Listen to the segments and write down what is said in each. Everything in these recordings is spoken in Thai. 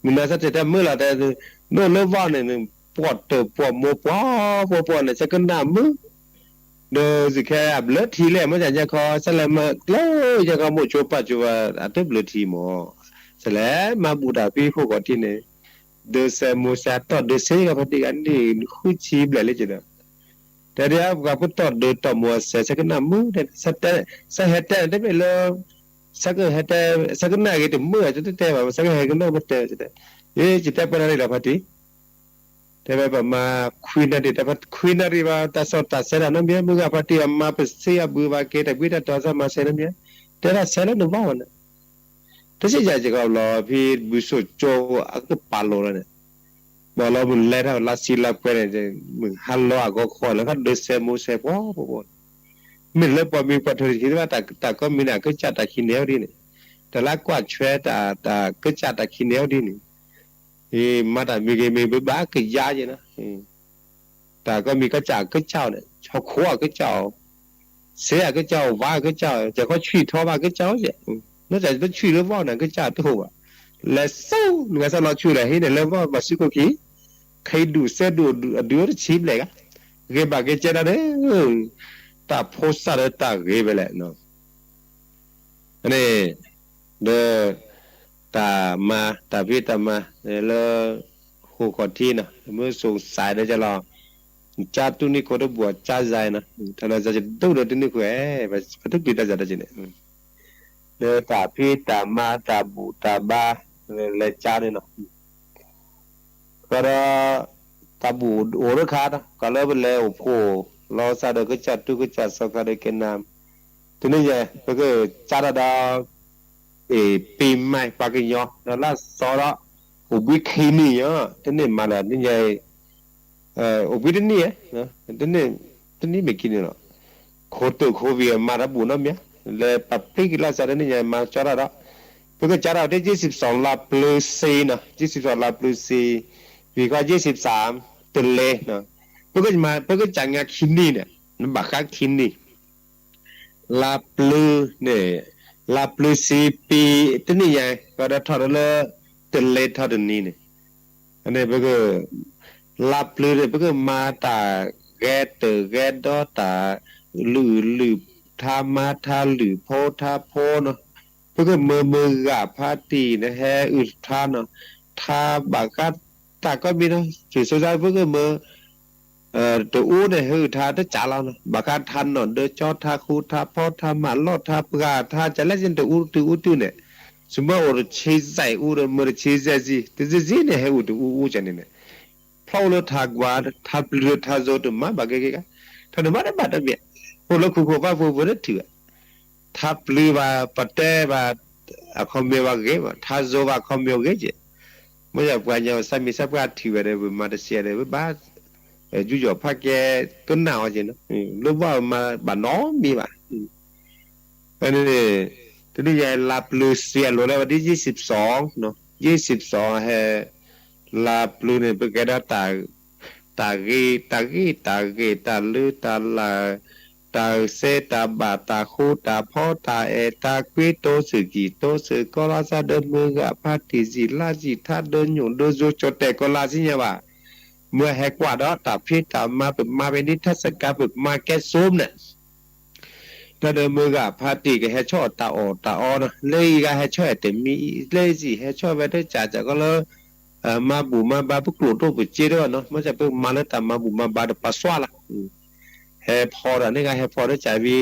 mình nói sao thì mưa là nó lớp vào nàyปวดตัวปวดมัวปวดเนี่ยจะก็น้ำมือเด้อสิแค่เลือดทีแรกมันจะคอสลับมาแล้วจะก็หมดชัวปัจจุบันอัตบเลือดทีหมอสลับมาบูดาพี่พวกก่อนที่เนี่ยเดซมูซาต่อเดซกับพอดีกันดีคุยชีบเลยจ้ะแต่เดี๋ยวกับพุทธต่อเดต่อมัวเสียสักน้ำมือแต่สักแต่สักเหตุได้ไปเลยสักเหตุสักหน้ากี่ตัวมือจะแต่แบบสักเหตุก็ไม่หมดเลยจ้ะเอ๊ะจิตใจเป็นอะไรล่ะพอดีแต่แบบมาคุยนั่นดิแต่พอคุยนั่นรีว่าตาสอดตาเสร็จแล้วนั่นเบี้ยมึงกับพอดีมาเป็นเสียบัวว่าเกิดวิธีตัวจะมาเสร็จนั่นเบี้ยแต่ละเสร็จแล้วหนูบ้าวันแต่สิ่งที่จะกับเราพี่บุษโจอักปาโลแล้วเนี่ยบอกเราบุญเล่าลาสิลาเปนเนี่ยมึงฮัลโหลอ่ะก็ขอแล้วก็เดซมูเซปว้าวมิเลยพอมีปัจจุบันว่าแต่ก็มีน่ะก็จัดแต่ขี้เหนียวดีเนี่ยแต่ละกว่าช่วยแต่ก็จัดแต่ขี้เหนียวดีเนี่ยมาแต่มีบ้าก็ยาอยู่นะแต่ก็มีก็จ่าก็เจ้าเนี่ยชาวขัวก็เจ้าเสียก็เจ้าว่าก็เจ้าจะเขาชี้ท้อว่าก็เจ้าเนี่ยนั่นแต่ต้องชี้เรื่องว่านั่นก็เจ้าตัวและสู้หนูก็จะรอชี้เลยให้เนี่ยเรื่องว่ามาซื้อก็ขี้ใครดูเสียดูชีพเลยก็เก็บบ้าก็เจ้าเนี่ยตาโพสต์อะไรตาเก็บไปเลยเนาะอันนี้เด้อตามาตาพี่ตามาแล้วคู่ก่อนที่นะเมื่อส่งสายเดี๋ยวจะรอจ้าตุนี่ก็ต้องบวชจ้าใจนะถ้าเราจะดูเรื่องนี้ก็แบบทุกปีตาจะได้ยินเด้อตาพี่ตามาตาบูตาบ้าเลยจ้าเนี่ยเนาะก็ตาบูโอรุขานะก็เลยเป็นเลยโอ้โหเราสาดก็จัดทุกจัดสกัดเกินน้ำทีนี้ไงก็จ้าดาปีใหม่ปากยอแล้วล่าสอระอุบิคีนี่อ่ะทีนี้มาแล้วนี่ไงอุบินี่นะทีนี้ไม่กินเนาะโคตรโควิดมารับบุญนะเมียเลยปับปีกิลาสารนี่ไงมาจาระเพื่อจาระได้22 ลาพลูซีนะ22 ลาพลูซีวีก็23ตุลานะเพื่อจังงาคินนี่เนี่ยนั่นบักคักคินนี่ลาพลูเนี่ยลาพลูซีปีตัวนี้ไงก็ได้ทอดเลยตุลาทอดนี้เนี่ยอันนี้เพื่อลาพลูเนี่ยเพื่อมาตาแกตแกดอตาหรือทามาทาหรือโพธาโพเนาะเพื่อมือกับพาตีนะฮะอุทานเนาะทาบากัดตาก็มีเนาะสุดท้ายเพื่อมือตัวอู้เนี่ยคือทาได้จ่าเราเนาะบากัดทันเนาะเดจอทาคูทาโพทามาลอทาปกาทาจะเล่นตัวอู้เนี่ยสมมติว่าชีใจอู้เราเมื่อชีใจสิแต่จีเนี่ยให้อู้จันเนี่ยเพราะเราทากว่าทาปลือทาโจตุมาบางแกท่านมาได้บัดเบี้ยพวกเราคุกว่าพวกเราถือทับลือว่าปัตเตว่าคอมเมว่าเกว่าทัโซว่าคอมเมว่าเกจเมื่อวันยาวสามีสับกัดถืออะไรมาได้เสียเลยบ้าจู่ๆพักแกต้นหนาวจริงนะรู้ว่ามาบ้านน้องมีบ้าอันนี้ทีนี้ยายลาปลูเสียรู้แล้ววันที่22เนาะ22ให้ลาปลูเนี่ยเป็นแกได้ตาลือตาลาตาเซตาบาตาคูตาพ่อตาตาควิโตสึกิโตสึก็ลาซาเดินมือกับพาติจิลาจิท่าเดินอยู่โดยโจแต่ก็ลาสิเนี่ยว่าเมื่อแหกว่าดอตาพี่ตามาเป็นนิทรรศการแบบมาแก้ซูมเนี่ยถ้าเดินมือกับพาติก็แหชอตาอนะเลยก็แหชอแต่มีเลยสิแหชอไปได้จ่าก็เลยมาบูมาบาปุกลูตัวปุจเจริญเนาะมันจะเป็นมาแล้วแต่มาบูมาบาเดปัสสาวะละเฮพอร์นี่ก็เฮพอร์ได้ใจวี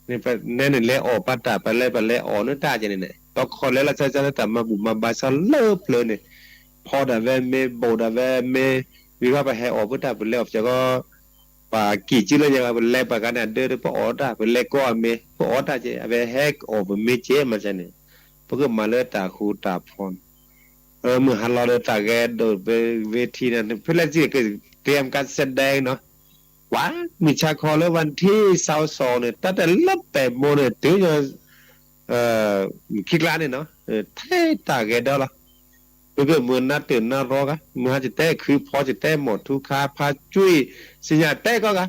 นี่เป็นเนี่ยเล่ออปัตตาไปเล่ออนั่นได้จังเนี่ยตอนคนเล่ละใจแต่มาบูมาบาสเลิฟเลยเนี่ยพอดาเวเมโบดาเวเมวิว่าไปเฮออปัตตาไปเล่อจะก็ป่ากี่จิเลยยังไปเล่ปากกันเนี่ยเดินไปออดาไปเล่ก็เมไปออดาเจไปเฮกออกไปเมเจมาจังเนี่ยเพราะก็มาเล่ตาคูตาพรเมื่อฮัลโหลตาแกโดดไปเวทีนั้นเพื่อนที่ก็เตรียมการแสดงเนาะว่ามีชาคอแล้ววันที่22เนี่ยตั้งแต่ลับแต่โมเนี่ยถึงจะคิดล้านเนี่ยเนาะเท่ตาแกได้ละเพื่อเมื่อนัดตื่นนัดรอกะเมื่อจะเต้คือพอจะเต้หมดทุกค้าพาจุ้ยสิญญาเต้ก็กะ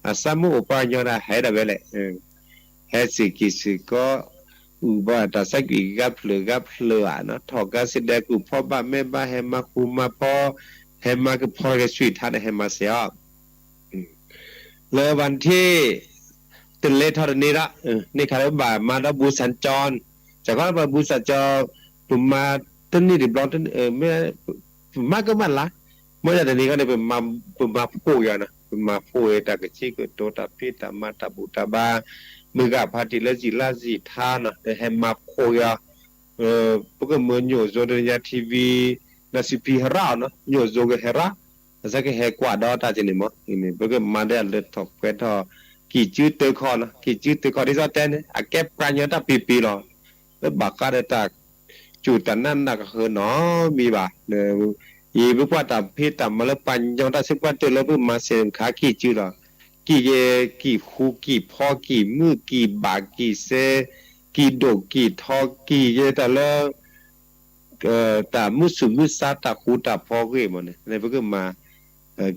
อาสามุอุปายอนะให้ได้เวลให้สิกิสิก็ อุบาตาสักอีกับเหลือกับเหลือนะถอกกันแสดงกูพ่อบ้าแม่บ้าแฮมาคูมาพ่อแฮมาก็พ่อก็ช่วยท่านแฮมาเสียเลยวันที่ตื่นเล่ทอดนี้ละนี่คาร์บามาดับบูสัญจรจากก็มาบูสัญจรผมมาต้นนี้ดิบลองต้นไม่มาก็มันละเมื่อจากนี้ก็เนี่ยเป็นมาพูดอย่างนะเป็นมาพูดแต่ก็ชี้ก็โตตับพี่ตามาตับบุตาบามือกับพาติเลจิลาจิท่านะแต่ให้มาพูดพวกเหมือนอยู่โซนยาทีวีนาซิพีฮราเนาะอยู่โซกเฮราแต่ก็เฮกว่าดอตาจินิมอนี่พวกมาได้เลือดทอกเกทอกี่จืดเตอคอนะกี่จืดเตอคอที่จะเต้นเนี่ยอาแก็บการยันตาปีหรอแล้วบักการตาจุดแต่นั่นน่ะก็คือเนาะมีบ่าเนี่ยยีบุปผาตาพี่ตามาแล้วปัญญาตาสิบวันเตลบุมาเสียงขากี่จืดหรอกี่เยกี่คู่กี่พ่อกี่มือกี่บากี่เซกี่ดกกี่ทอกี่เยแต่ละแต่มุสุมุสาตาคูตาพ่อก็มันเนี่ยในพวกมา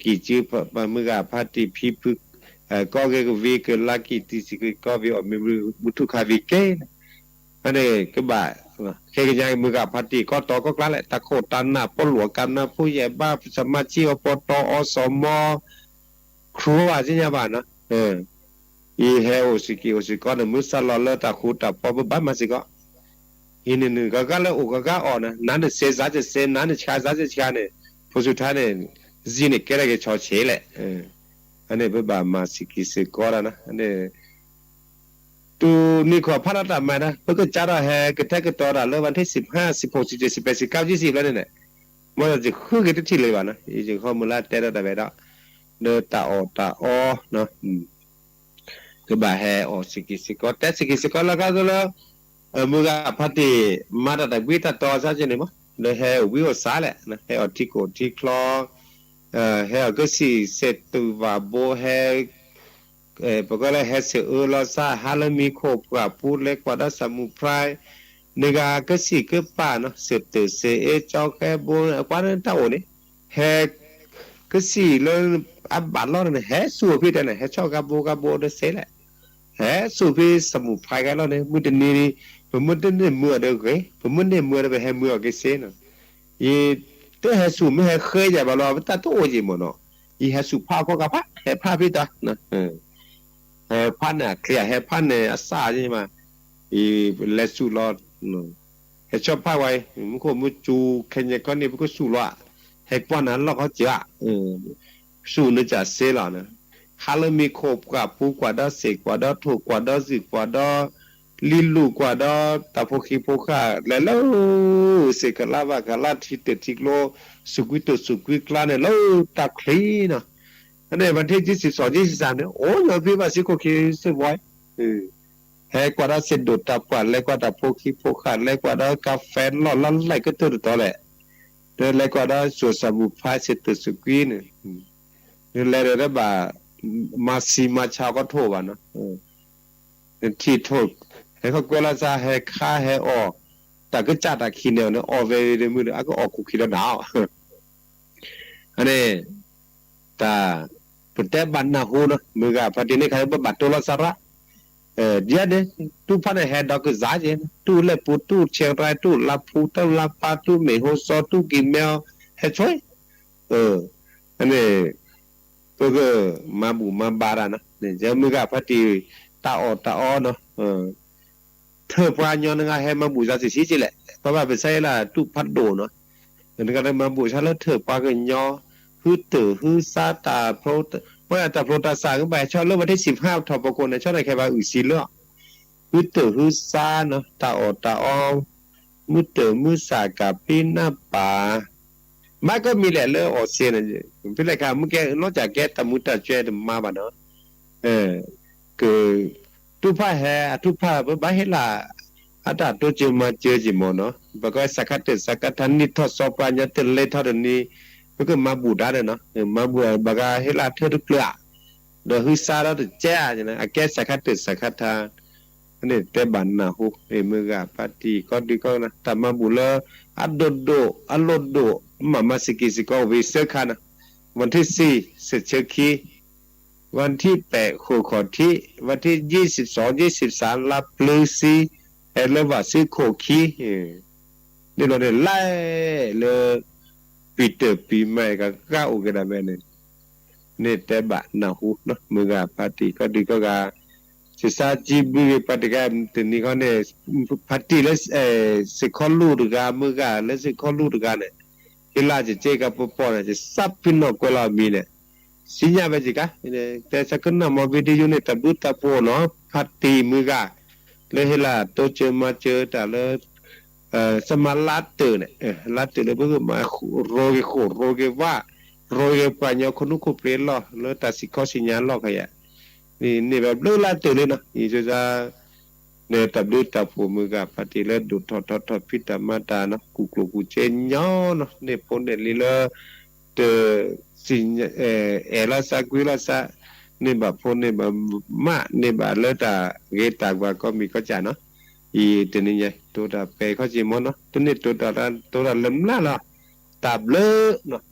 กี่จืดมือกับพาติพี่พึกก็เกี่ยวกับวิกลักกี่ที่สิก็วิออกมีบุตุขาวิเกนอันนี้ก็บ่าแค่ยังมือกับพาติก็ต่อก็กล้าแหละตะโคตันน่ะปหลวงกันนะผู้ใหญ่บ้านสมาชิกอบตอสมครูว่าสิเนี่ยบ้านนะอีเฮโอสิกิโอสิก็เนี่ยมุสลอเลตะคูตาพอบ้านมาสิก็อีนี่นึงก็แล้วอุกก็อ่อนนะนั่นเนี่ยเสียจะเสียนั่นเนี่ยชาจะชาเนี่ยผู้สุดท้ายเนี่ยจีเนี่ยแกเลยก็ชอเฉยแหละอันนี้เป็นแบบมาสิกิสิกอร์นะอันนี้ตูนี่ขอพระราชมานะเพื่อก็จะได้แห่กระแทกตัวเราแล้ววันที่15 16 17 18 19 20แล้วเนี่ยมันจะขึ้นกันที่เลยวะนะอีจึงข้อมูลละแต่ละแต่ละเดินตาอเนาะก็แบบแห่อสิกิสิกอร์แต่สิกิสิกอร์แล้วก็แล้วมือกับพัติมาแต่วิตาต่อซะจริงมั้ยเดินแห่วิวสาแหละนะแห่อที่โกที่คลอเฮก็สิเสร็จตัวโบเฮปก็เลยเฮเสือลอซาฮาลมีโคบกับพูดเล็กกว่าดัสมุพรายนึกก็สิก็ป่าเนาะเสร็จตัวเสเอจอกแค่โบกว่านั้นเท่านี้เฮก็สิเลยอับบาลอนเฮสูพี่เดนเฮชอกกับโบเดเสแหละเฮสูพี่สมุพรายกันแล้วเนี่ยมุดนี่ผมมุดนี่มือเด็กเว้ยผมมุดนี่มือเด็กเฮมือก็เสเนาะยีแต่เฮสูไม่เฮเคยจะบาลอนแต่ตัวโอจิมเนาะอีเฮสูพาก็กับพาเฮพาพี่ตานะเฮพันเนี่ยเคลียร์เฮพันเนี่ยอาซาใช่ไหมอีเลสูรอดเฮชอบพาไว้มันก็มุจูเคนยก็นี่มันก็สู้ละเฮกว่านั้นเราเขาเจาสู้นึกจะเสียแล้วนะฮาลมีโคบกว่าผู้กว่าดอเสกกว่าดอถูกกว่าดอสิกว่าดอลิลูกว่าดอตาโพคิโพคาแล้วเสกลาวากลาทิเตติโลสุกิตสุกิกลาเนี่ยแล้วตาคลีนะอันนี้วันที่22 23เนี่ยโอ้ยพี่ว่าสิโกคิสบอยแฮกว่าดอเสดดตากว่าแล้วกว่าตาโพคิโพคาแล้วกว่าดอกาแฟหล่อลั่นไหลก็ตัวแหละเดินแล้วกว่าดอส่วนสมุพายเสตสุกิเนี่ยแล้วเดี๋ยวบ่ามาซีมาชาวก็โทษว่านะที่โทษให้เขาเวลาจะให้ค่าให้ออกแต่ก็จัดอะคินเนี่ยออกไปในมือเนี่ยก็ออกคุกคิดแล้วหนาวอันนี้แต่เป็นแต่บันนาหูนะมือกับพอดีนี่ใครบ่บัดตัวละสาระเดี๋ยวเนี่ยตู้พันให้ดอกจ่าเจนตู้เล็บปูตู้เชียงรายตู้ลาพูตู้ลาปาตู้เมโฮซอตู้กิมเมลให้ช่วยอันนี้ก็มาบุมาบารานะเนี่ยจะมือกับพอดีตาอเนาะเธอพรานยอนngaให้มาบูชาสิจิแหละเพราะว่าเป็นไสล่ะตุพัดโดเนาะนั่นก็ได้มาบูชาแล้วเธอปากันยอฮึตฮึซาตาโพรตเมื่อตาโพรตาสาก็ไปชอบเริ่มวันที่15ทอปกนชอบได้แค่ว่าอุสิเลาะฮึตฮึซาเนาะตาอมุตมุสากับปินาปามาก็มีแหละเลออเซียนเป็นไรครับเมื่อกี้นอกจากแกตมุตตะเจดมาบ่เนาะคือทุพาแฮทุพาบ่เฮล่ะอัตตาตัวจิมาเจอจิมเนาะบก็สักกัทันนิทอสปัญญาเตเลทอดนี้มันก็มาบูดาเนาะมาบูบก็เฮล่ะเธอทุกละเดอฮึซาระแจ้นะแกสักทานี่แต่บันนะฮูมือกะปฏิก็ดีก็นะตามาบุเลอัดโดอัลโลโดมาสิกิสิก็วิเสคานะวันที่4เสเชคีวันที่8โคขอที่วันที่22 23ลาปลือซี elle va se coquille de lo de la le Peter pi mai ka ka o ke da bene ne te ba na hu no mu ga party ka di ka ga se sa ji bu party ka te ni ka ne party le se ko lu ga mu ga le se ko lu ga ne ke la je ka po po ne sa pin no ko la mi ne sinya ba ji ka te sa kun na mo video ne ta bu ta po no party mu ga le hela to che ma che ta leสมาลาเตอร์เนี่ยลาเตอร์เลยเพื่อมาโรเกโคโรเกว่าโรเกปัญญาคนนู้นคนเปลี่ยนหรอแล้วแต่สิเขาสิญญาณหรอกไงนี่แบบเลือลาเตอร์เลยนะนี่จะเนี่ยตับดูตับหัวมือกับปฏิเลดูทอดพิตามาตาเนาะกูเจนย่อเนาะเนี่ยปนเดลิเลเตอสิญลาสักวิลาสะเนี่ยแบบพนเนี่ยแบบมาเนี่ยแบบเลือดตาเกตากว่าก็มีก็จ่าเนาะอีตัวนี้ไงตัวดาเปเขาจีมอนเนาะตัวนี้ตัวดาเล่มล่าละตับเลือเนาะ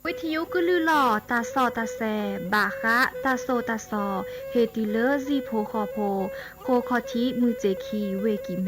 วิทยุก็ลือหล่อตาซอตาแซบาคะตาโซตาซอเฮติเลอร์ซีโพคอโพโคคอทิมือเจคีเวกิแม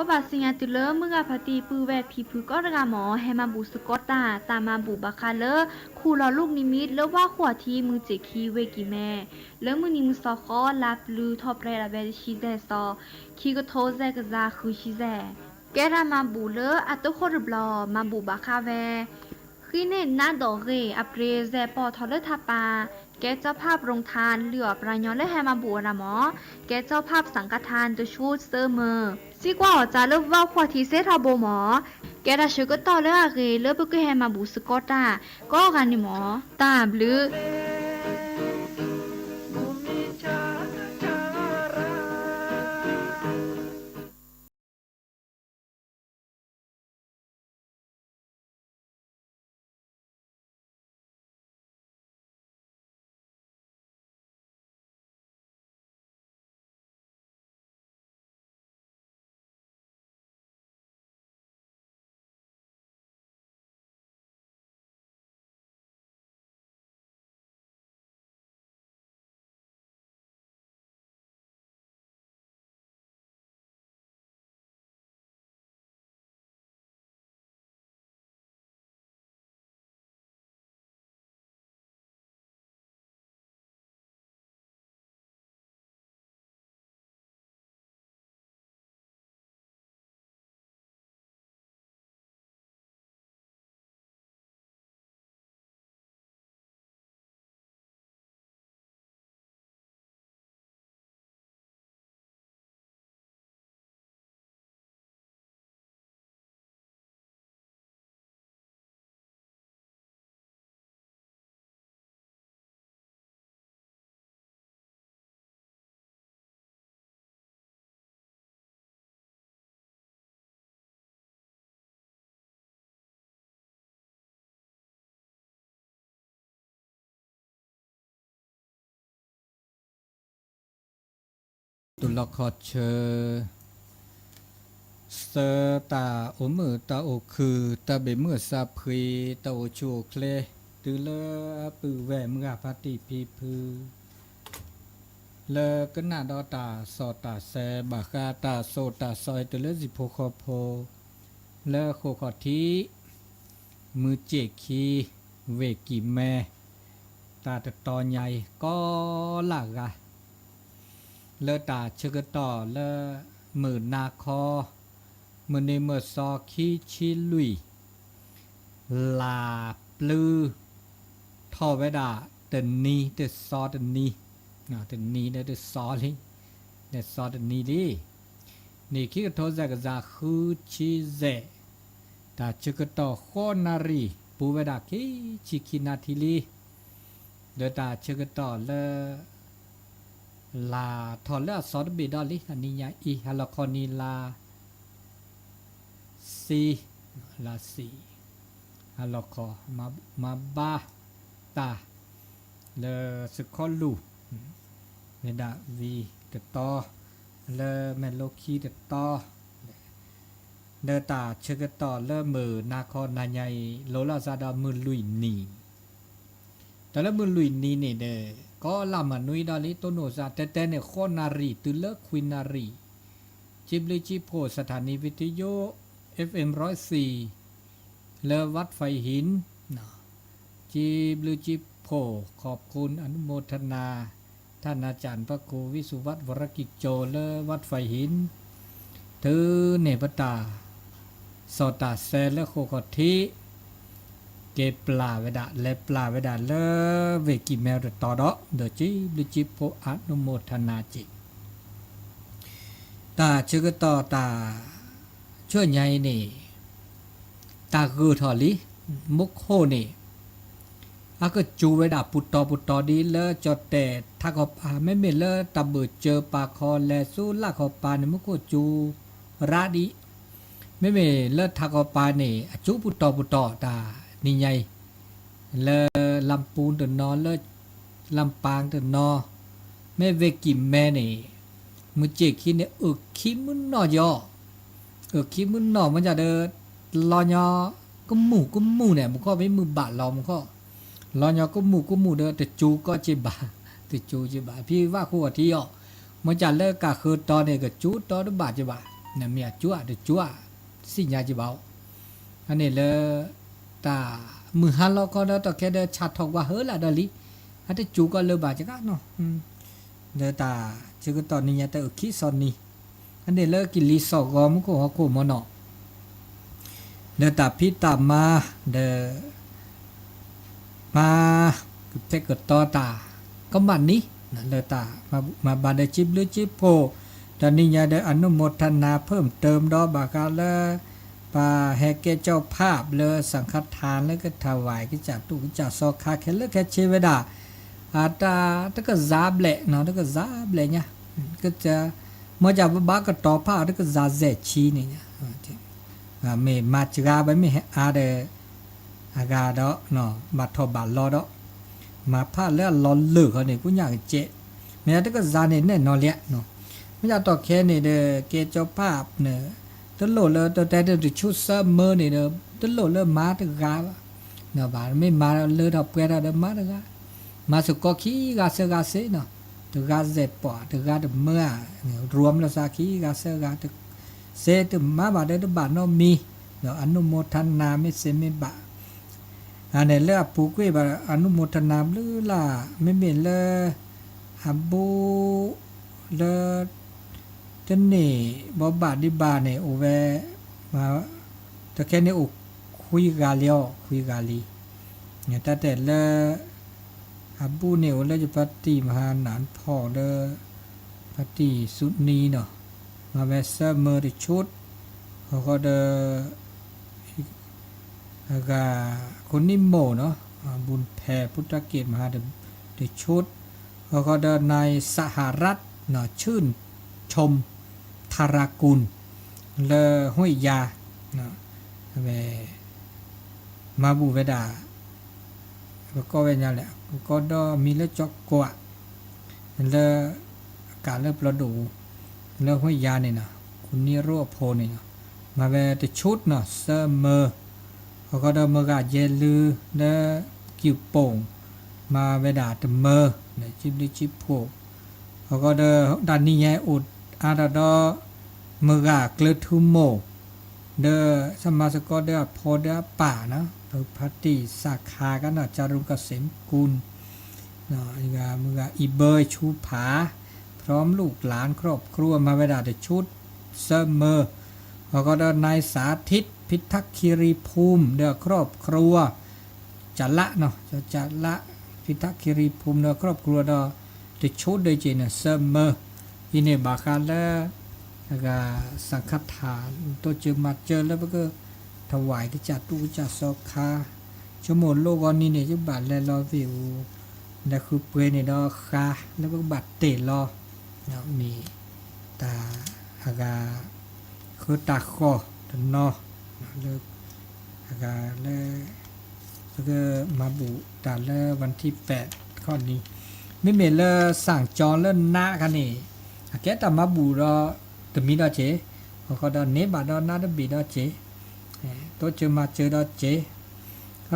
บ่บาสิญาตุเลเมื่อกะพะตีปือแวดผีผือก็ระกะหมอแฮมาบูสกอตตาตามมาบูบาคาเลคู่รอลูกนิมิตแล้วว่าขวที่มือเจคีเวกิแม่แล้วมือนิมซอคอลาบลูทอปเรลาเบชิแซซอคีก็โทแซกะซาคือชิแซแกรามาบูเลอะตุโครบลอมาบูบาคาเวคือเนนาดอเรอัปเรแซปอทอเลทาปาแกเจ้าภาพโรงทานเหลือปรายอนและแฮมาบัวนะหมอแกเจ้าภาพสังฆทานตัวชูดเซอร์เมอร์ซีกว่าอจะเลิกว่าควาทีเซทาโบหมอแกดาชก็ต่อเลือกเลิกไปแฮมาบูสกอตาก็กันนี่หมอตาบลือตุลคอเชอเสตาโอมือตาโอคือตาเบมือซาพรีตาโอชูเคลตือเลปือแหวมือปาติพีพือเลกนาดอตาสอตาแซบาคาตาโซตาซอยตุเลสิโพคอโพเลโคคอทีมือเจคีเวกิแม่ตาตะตอใหญ่ก็หลากะเลอตาเชกต่อเลอมือนาคอมือในมือซอคีชิลุยลาปลือทอเวดาเตนนีเตซอเตนนีเตนนีเตซอเลยเตซอเตนนีดินี่คิดโทษจากจากคือชิเซตาเชกต่อโคนารีปูเวดาคีชิคินาทิลีเลอตาเชกต่อเลอลาทอลเลอซอดบิดอลิอันนี้ยาอีฮัลคอนีลาซีลาซีฮัลคอมาบาตาเลสคอลูเมดาวีเตตอเลเมโลคีเตตอเดตาเชกตอเลมือนาคอนาใหญ่โลลาซาดามือลุยนีแต่ละมือลุยนีเนี่ยเดก็ลามานุยดาลิโตโนซาแต่เนี่ยโคนารีตุเลควินารีจิบลิจิโพสถานีวิทยุ FM 104เลวัดไฟหินจิบลิจิโพขอบคุณอนุโมทนาท่านอาจารย์พระครูวิสุวัตวรกิจโจเลวัดไฟหินถือเนปตาสอตาแซและโคกทิเกปลาเวดาและปลาเวดาเลเวกิเมลตอดอเดจิบลิจิโพอนุโมทนาจิตาชื่อต่อตาช่วยใหญ่นี่ตาคือทอลิมุกโคนี่อาก็จูเวดาปุตตอดีเลจอดแต่ถ้าขอปาไม่เมเลตะเบิดเจอปาคอแลสู้ลากขอปาในมุกโคจูราดีไม่เมเลถ้าขอปานี่จูปุตตอตานี่ไงเลลำปูนเดินนอนเลลำปางเดินนอแม่เวกิมแม่นี่มือเจคิเนี่ยคิมุนนอยอคิมุนนอมันจะเดินลอยอก็หมู่เนี่ยมันก็ไม่มือบาดเรามันก็ลอยอก็หมู่เดินแต่จูก็จิบาแต่จูจิบาพี่ว่าคู่ที่มันจะเลิกกะคือตอนเนี่ยก็จูตอนบาดจิบา เนี่ยเมียจั่วเดจั่วสิญาจิเบาอันนี้เลยตามือหันเราก็ได้ต่อแค่เดชัดทอกว่าเฮ้ละดอลิอันที่จูก็เลยบาจักเนาะเดตาจึกตอนนี้เนี่ยแต่คิดสอนนี่อันนี้เลยกินลีสอกอมก็ฮอโคมอเนาะเดตาพี่ตามมาเดมาเทกต่อตาก็มันนี้นะเดตามาบาดจิบหรือจิบโพตอนนี้เนี่ยได้อนุโมทนาเพิ่มเติมดอกบากาละปาแฮเกเจ้าภาพเลยสังฆทานแล้วก็ถวายก็จัดตู้ก็จัดซอกคาแค่เลือกแค่เชเวดาอาตาถ้าก็ซาบเละเนาะถ้าก็ซาบเละเนี่ยก็จะเมื่อจะบ้าก็ต่อผ้าถ้าก็ซาเซชีเนี่ยไม่มาจกาไปไม่อาเดอากาดเนาะมาทอบาลอดมาผ้าแล้วร้อนเลือกเขาเนี่ยกูอยากเจ๊ไม่ถ้าก็ซาเนี่ยนอนเลี้ยเนาะไม่อยากต่อแค่เนี่ยเด้อเกเจ้าภาพเนี่ยตลอดเลยตัวแต่เดี๋ยวชุดเสื้อมือเนี่ยเด้อตลอดเลยมาถึงกาเนาะบ้านไม่มาเลยเราเปลี่ยนเราเดิมมาถึงกามาสุกขี้กาเสกาเสเนาะถึงกาเจ็บปอดถึงกาเดิมเมื่อรวมแล้วสักขี้กาเสกาถึงเสถึงมาบ้านเดิมบ้านเรามีเนาะอนุโมทนาไม่เสไม่บาอันนี้เลือกผูกไว้แบบอนุโมทนาหรือล่ะไม่เป็นเลยฮับบูเลยจนนี่บ่บาดดิบาเนี่ยโอเวมาแต่แค่นี้โอคุยกาเลียวคุยกาลีเนี่ยแต่ละฮับบูเนี่ยโอเลยจะปฏิมหาหนานพ่อเลยปฏิสุนีเนาะมาเวสเมอร์ดิชุดเขาก็เดก็คนนิโมเนาะบุญแผ่พุทธเกตมหาเดชุดเขาก็เดินในสหรัฐเนาะชื่นชมธารากุลเลห้วยยาเนาะมาบูเวดาก็เป็นอย่างแหละก็ดอมีเลจอกกว่าเลการเลิกประดูเลห้วยยาเนี่ยนะคุณนิโรธโพเนี่ยนะมาเวตชุดเนาะเสมอเขาก็ดอเมกาเยลือเลกิวโป่งมาเวดาตเมอเนี่ยจิบลิจิบโพเขาก็เดดันนี่แย่อุดอาดาดอเมกากลทุโมเดสมาสกอเดพอเดป่านะพัตติสาขากันนะจารุกเกษมกุลเนาะอีกาเมกาอีเบยชูผาพร้อมลูกหลานครอบครัวมาเวดาเดชุดเสมอเขาก็เดนายสาธิตพิทักษ์คีรีภูมิเดครอบครัวจัละเนาะจัละพิทักษ์คีรีภูมิเดครอบครัวเดชุดเดจีเนเสมออินเนบาคาแล้วก็สังฆทานตัวเจอมาเจอแล้วก็ถวายกิจตุกิจสคาชั่วโมงโลกนี้เนี่ยจะบาดแลรอวิวนั่นคือเปรเนี่ยดอคาแล้วก็บาดเตะรอแล้วมีตาอากาคือตาคอตนอแล้วอากาแล้วก็มาบุตาเลวันที่8ข้อนี้ไม่เมลสั่งจอเล่นหน้ากันนี่แกแต่มาบูรอตัวมีดอเจเขาดอเนบาดอนาดบีดอเจตัวเจอมาเจอดอเจ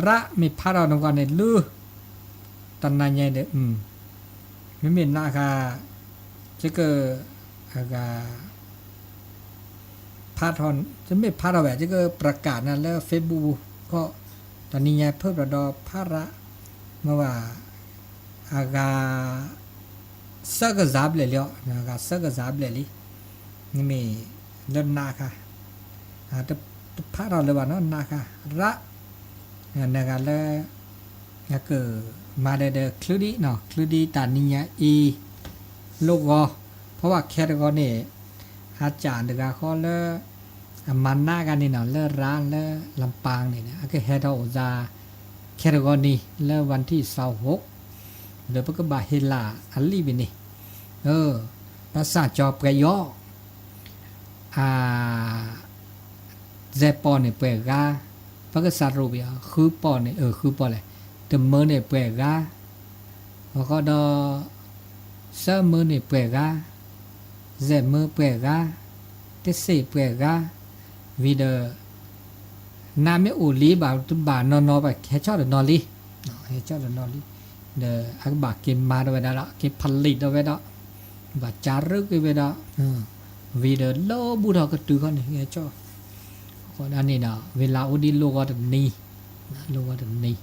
ระมีพาราดงกันในลือตันนายใหญ่เดไม่มีหน้าค่ะจะเกิดอากาพาทอนจะไม่พาราแบบจะเกิดประกาศนะแล้วเฟซบุ๊กก็ตอนนี้ใหญ่เพิ่มระดอพาระเมื่อว่าอากาเสกจับเลยเลี้ยวนะครับเสกจับเลยลินี่มีเริ่มนาค่ะแต่พระเราเลยว่านั่นนาค่ะระนะครับแล้วก็มาเดคลุดีเนาะคลุดีตานิยาอีโลกก็เพราะว่าแค่ก็เนี่ยอาจารย์เด็กเขาเลยมันหน้ากันนี่เนาะเลิกร้านเลิกลำปางนี่นะก็เฮดเอาจะแค่ก็นี่เลิกวันที่26เดี๋ยวก็บาเฮลาอัลลีบินี่ภาษาจอบกระยอเจปอนเนี่ยเปกาภาษารูปยาคือปอนเนี่ยคือปอนเลยแต่เมื่อเนี่ยเปกาแล้วก็ดอเสมอเนี่ยเปกาเจมือเปกาเตสิเปกาวิดน้ำไม่อุลีบาตุบานอนไปแค่ชอบแต่นอนลีแค่ชอบแต่นอนลีเดอักบากินมาด้วยนะละกินผลิตด้วยนะบาจารึกด้วยนะ วีเดอร์โลบูดก็ตื้อกันเนี่ยจ้อก็อันนี้นะเวลาอุดิโลก็จะนี่โลก็จะนี่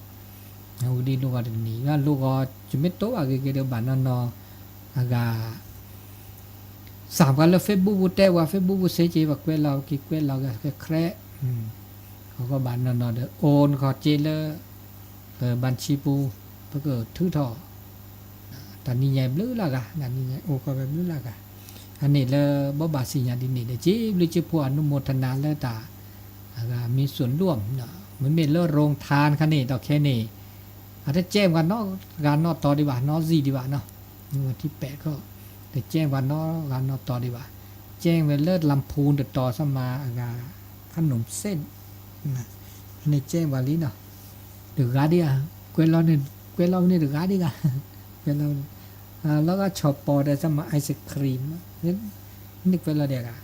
อุดิโลก็จะนี่ว่าโลก็จะไม่โตอะไรเกี่ยวกับบ้านนออากาสามกันแล้วเฟซบุ๊กบูแต่ว่าเฟซบุ๊กบูเสียใจว่าเกวเรากี่เกวเราก็แคร์เขาก็บ้านนอเดอโอนขอเจเลเปิดบัญชีปูเพื่อเกิดทื่อทอตอนนี้ใหญ่บลื้อละกะตอนนี้ใหญ่โอ้ก็แบบบลื้อละกะอันนี้เลยบ่บาสิญาดินนี่เดจิบลิจิพวอนุโมทนาแล้วตามีส่วนร่วมเนาะเหมือนเป็นเลิศโรงทานคันนี้ดอกแค่นี้อาจจะแจ้งวันนอกการนอกต่อดีกว่านอกซีดีกว่าเนาะวันที่8ก็แต่แจ้งวันนอกการนอกต่อดีกว่าแจ้งเป็นเลิศลำพูนต่อสมาขนมเส้นนะอันนี้แจ้งวันนี้เนาะเดือดร้าดีอ่ะเกวเราเนี่ยเดือดร้าดีกันเกวเราแล้วก็ช็อปปอได้สมาไอศครีมนี่เกวเราเดียกอ่ะ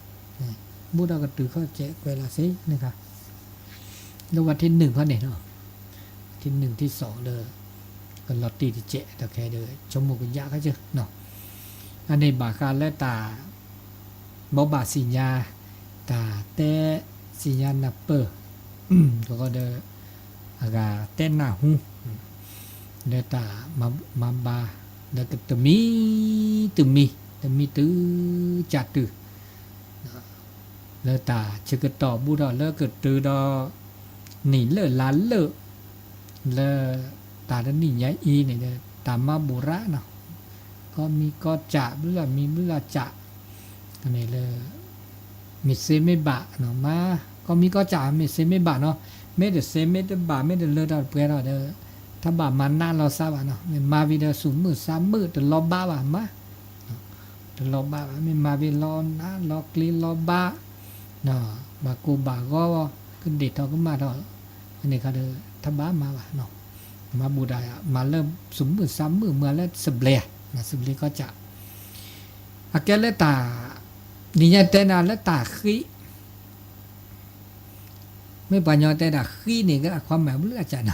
บูดาก็ตื่นเข้าเจ๊เวลาสินะครับแล้ววันที่1เขาเนี่ยเนาะที่1ที่2เลยก็ลอตตี้ที่เจ๊ตะแคเลยชมมุกยะเขาเจอเนาะอันนี้บาการและตาบบาสิญญาตาแต่สิญญานับเปอร์ก็เดอากาเต้นหน้าหูเดตามาบาเดตมีตื้อจัดตื้อเลอตาเชกต่อบูดอเลอเกิดตือดอหนีเลอล้านเลอตาดันนี่ยายอีเนี่ยตามมาบุระเนาะก็มีก็จะเบื่อมีเบื่อจะอันนี้เลยมิเซไม่บะเนาะมาก็มีก็จะมิเซไม่บะเนาะไม่เดเซไม่เดบะไม่เดเลอดอเปเราเดอถ้าบะมันน่าเราทราบเนาะมาวิเดสูมือ3มือแต่รอบ้าว่ะมาแต่รอบ้าไม่มาวิรอนะรอกลีรอบ้าเนาะบากูบาก็ขึ้นเด็ดเขาก็มาเนาะอันนี้ก็เดอถ้าบ้ามาว่ะเนาะมาบูดายมาเริ่มสูมือ3มือเมื่อแล้วสเบลนะสเบลก็จะอาแกเลตานี่ยันแต่นาเลตาขี้ไม่ปัญญาแต่ดาขี้นี่ก็ความหมายเลือจัน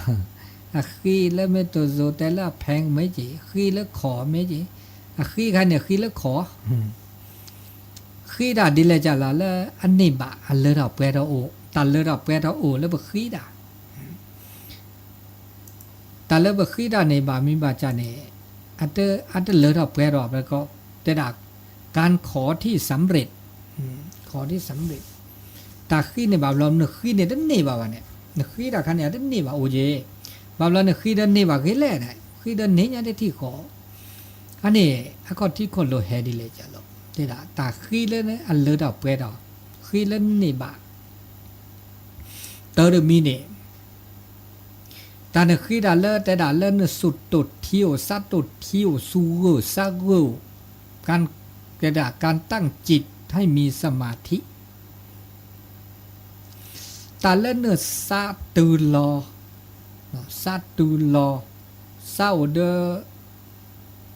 ขี้แล้วไม่ตัวโซแต่ละแพงไม่จีขี้แล้วขอไม่จีขี้ใครเนี่ยขี้แล้วขอขี้ดาดีเลยจ้ะละแล้วอันนี้บะอันเลอเราเปเราโอตันเลอเราเปเราโอแล้วบะขี้ดาตันเลอบะขี้ดาในบะมีบะจ้ะเนี่ยอันเตเลอเราเปเราแล้วก็แต่ดาการขอที่สำเร็จขอที่สำเร็จตาขี้ในบาปเราเนี่ยขี้ในด้านนี้บาเนี่ยขี้ดาคันเนี่ยด้านนี้บาโอเจบาปเราเนี่ยขี้ด้านนี้บาขี้แล่ได้ขี้ด้านนี้เนี่ยได้ที่ขออันนี้ก็ที่คนเราเฮดีเลยจ้ะลูกแต่ละตาขี้แล้วเนี่ยอันเลือดออกเปรี้ยวขี้แล้วนี่บาเตอร์มีเนี่ยตาเนี่ยขี้ดาเลือดแต่ดาเลือดเนี่ยสุดตุดเที่ยวสัตตุดเที่ยวสูเกอซาเกอการตั้งจิตให้มีสมาธิตาเล่นเนื้อซาตูลอซาตูลอซาเดอ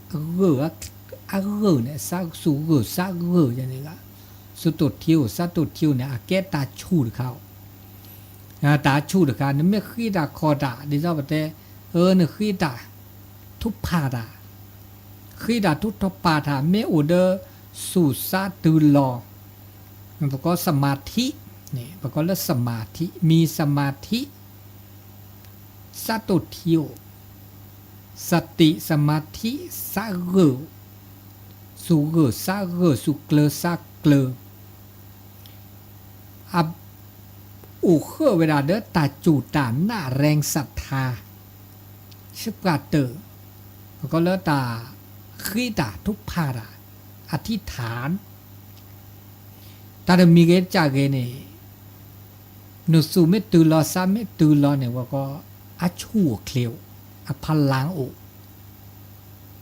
เกอเนี่ยซาสูเกอซาเกออย่างนี้ละสุดตุดเที่ยวซาตุดเที่ยวเนี่ยแกตาชูดเขาตาชูดเขาเนี่ยไม่ขี้ตาคอตาดิเจ้าประเทศเนี่ยขี้ตาทุบพาตาขี้ดาทุตปาถาเมอเดอสู่ซาตือลอมันประกอบสมาธินี่ประกอบแล้วสมาธิมีสมาธิสตุเทียวสติสมาธิสะเกอสู่เกอสะเกอสู่เกลสะเกลอับอุเคเวลาเดอตาจูตาหน้าแรงศรัทธาชิบกาเตอประกอบแล้วตาขี้ตาทุกภาระอธิษฐานตาดมีเกจากเกเนี่ยนุสุเมตุลอซาเมตุลอเนี่ยว่าก็อาชูเคลียวอพลังโอ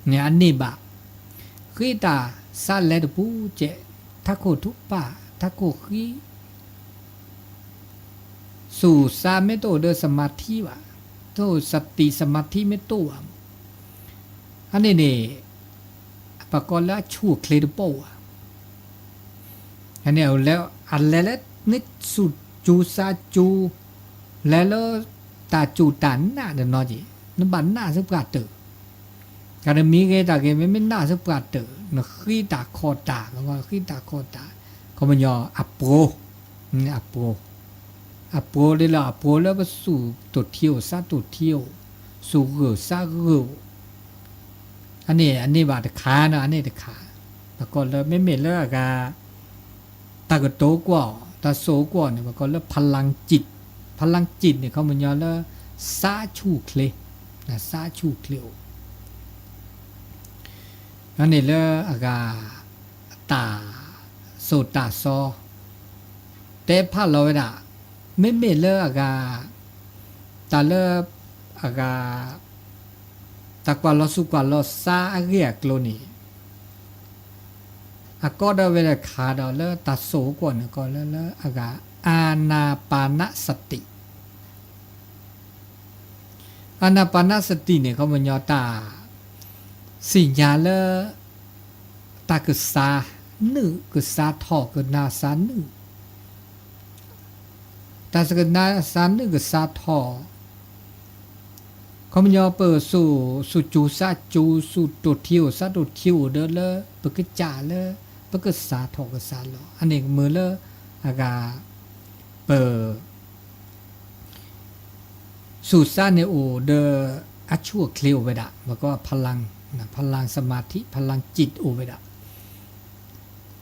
เนี่ยอันนี้บะขี้ตาซาเลดปูเจทักโคทุปะทักโคขี้สู่ซาเมโตเดสมาธิวะโตสติสมาธิเมโตอันนี้เนี่ยปะกอละชูเคลดโปอันนี้เอาแล้วอันแล้วนิสุจูซาจูแล้วตาจูตันน่ะเดนอจินบันน่าสักกาเตอการมีเกตาเกไม่น่าสักกาเตอนะขี้ตาคอตาแล้วก็ขี้ตาคอตา เขามันยออัปโปนี่อัปโปได้ละอัปโปแล้วก็สู่ตัวเที่ยวซาตัวเที่ยวสู่เหือซาเหืออันนี้บาดขาเนาะอันนี้ตะขาแล้วก็แล้วไม่เม็ดแล้วก็ตากโตกว่าตาโซกว่าเนี่ยแล้วก็แล้วพลังจิตเนี่ยเขามันยอแล้วซาชูเคลนะซาชูเคลอันนี้แล้วอากาตาโซตาซอแต่พาเราไว้ด่ะไม่เม็ดแล้วอากาตาแล้วอากาตากว่าเราสุกว่าเราซาเรียกโลนี่ก็ได้เวลาขาดแล้วตาโสก่อนก็แล้วอากาอานาปานสติอานาปานสติเนี่ยเขามันยอตาสิญญาเลตากึษานึกึษาทอกึนาสานึตาสกนาสานึกึษาทอเขามันยอเปิดสู่จูซาจูสู่ตัวเที่ยวซาตัวเที่ยวเด้อเลยปกจ่าเลยปกษาทอกษาหรออันนี้มือเลยอากาเปิดสู่ซาเนโอเดออัชั่วเคลียวไปดะแล้วก็พลังนะพลังสมาธิพลังจิตโอไปดะ